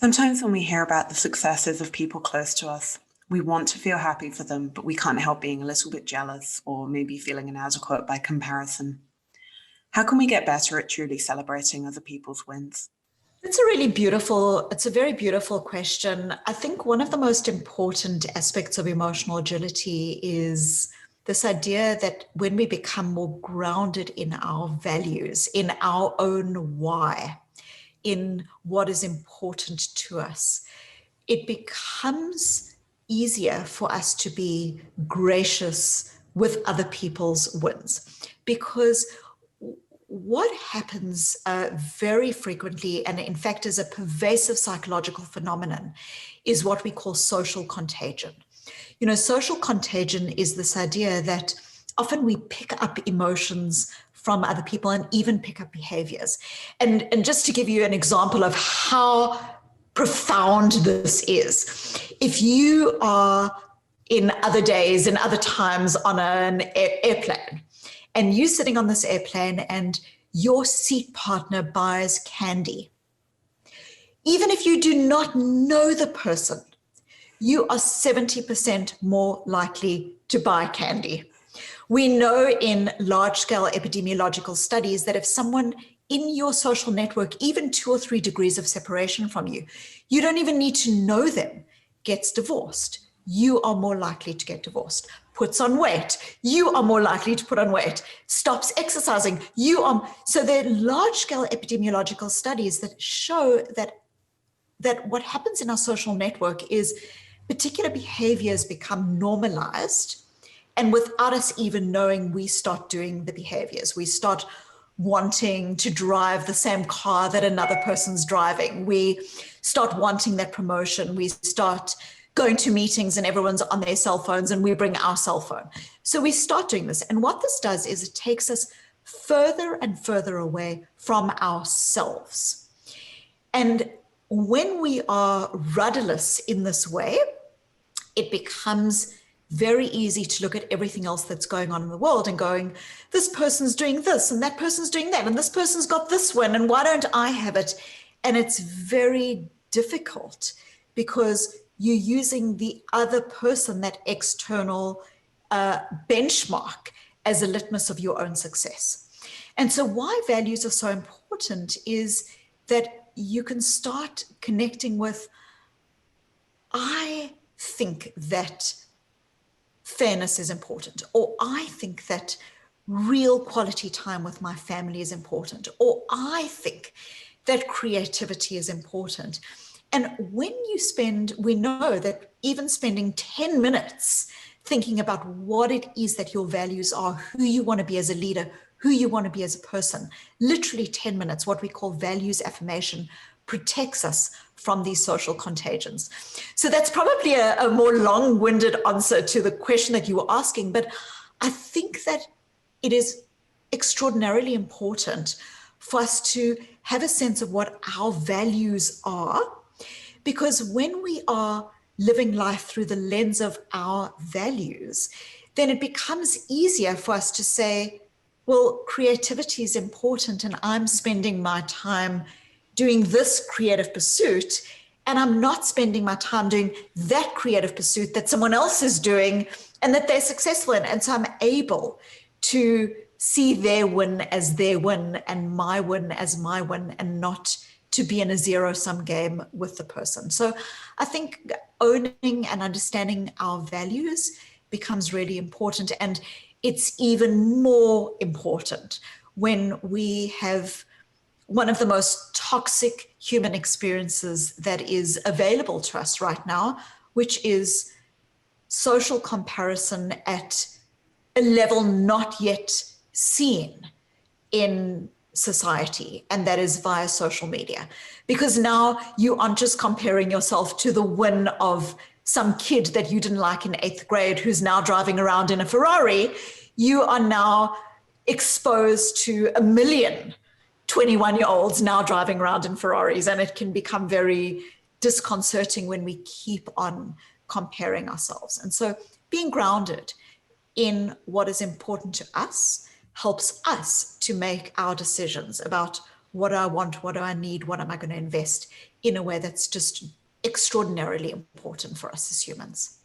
Sometimes when we hear about the successes of people close to us, we want to feel happy for them, but we can't help being a little bit jealous or maybe feeling inadequate by comparison. How can we get better at truly celebrating other people's wins? It's a very beautiful question. I think one of the most important aspects of emotional agility is this idea that when we become more grounded in our values, in our own why, in what is important to us, it becomes easier for us to be gracious with other people's wins. Because what happens very frequently, and in fact is a pervasive psychological phenomenon, is what we call social contagion. You know, social contagion is this idea that often we pick up emotions from other people and even pick up behaviors. And just to give you an example of how profound this is, if you are in other days, in other times on an airplane, and you sitting on this airplane and your seat partner buys candy, even if you do not know the person, you are 70% more likely to buy candy. We know in large-scale epidemiological studies that if someone in your social network, even 2 or 3 degrees of separation from you, you don't even need to know them, gets divorced, you are more likely to get divorced. Puts on weight, you are more likely to put on weight. Stops exercising, you are. So there are large-scale epidemiological studies that show that what happens in our social network is particular behaviors become normalized, and without us even knowing, we start doing the behaviors. We start wanting to drive the same car that another person's driving. We start wanting that promotion. We start going to meetings and everyone's on their cell phones and we bring our cell phone. So we start doing this. And what this does is it takes us further and further away from ourselves. And when we are rudderless in this way, it becomes very easy to look at everything else that's going on in the world and going, this person's doing this and that person's doing that and this person's got this one and why don't I have it? And it's very difficult because you're using the other person, that external benchmark, as a litmus of your own success. And so why values are so important is that you can start connecting with, I think that fairness is important, or I think that real quality time with my family is important, or I think that creativity is important. And when you we know that even spending 10 minutes thinking about what it is that your values are, who you want to be as a leader, who you want to be as a person, literally 10 minutes, what we call values affirmation, protects us from these social contagions. So that's probably a more long-winded answer to the question that you were asking, but I think that it is extraordinarily important for us to have a sense of what our values are, because when we are living life through the lens of our values, then it becomes easier for us to say, well, creativity is important and I'm spending my time doing this creative pursuit and I'm not spending my time doing that creative pursuit that someone else is doing and that they're successful in. And so I'm able to see their win as their win and my win as my win, and not to be in a zero-sum game with the person. So I think owning and understanding our values becomes really important. And it's even more important when we have one of the most toxic human experiences that is available to us right now, which is social comparison at a level not yet seen in society, and that is via social media. Because now you aren't just comparing yourself to the win of some kid that you didn't like in 8th grade who's now driving around in a Ferrari. You are now exposed to a million 21-year-olds now driving around in Ferraris, and it can become very disconcerting when we keep on comparing ourselves. And so being grounded in what is important to us helps us to make our decisions about what do I want? What do I need? What am I going to invest in a way that's just extraordinarily important for us as humans?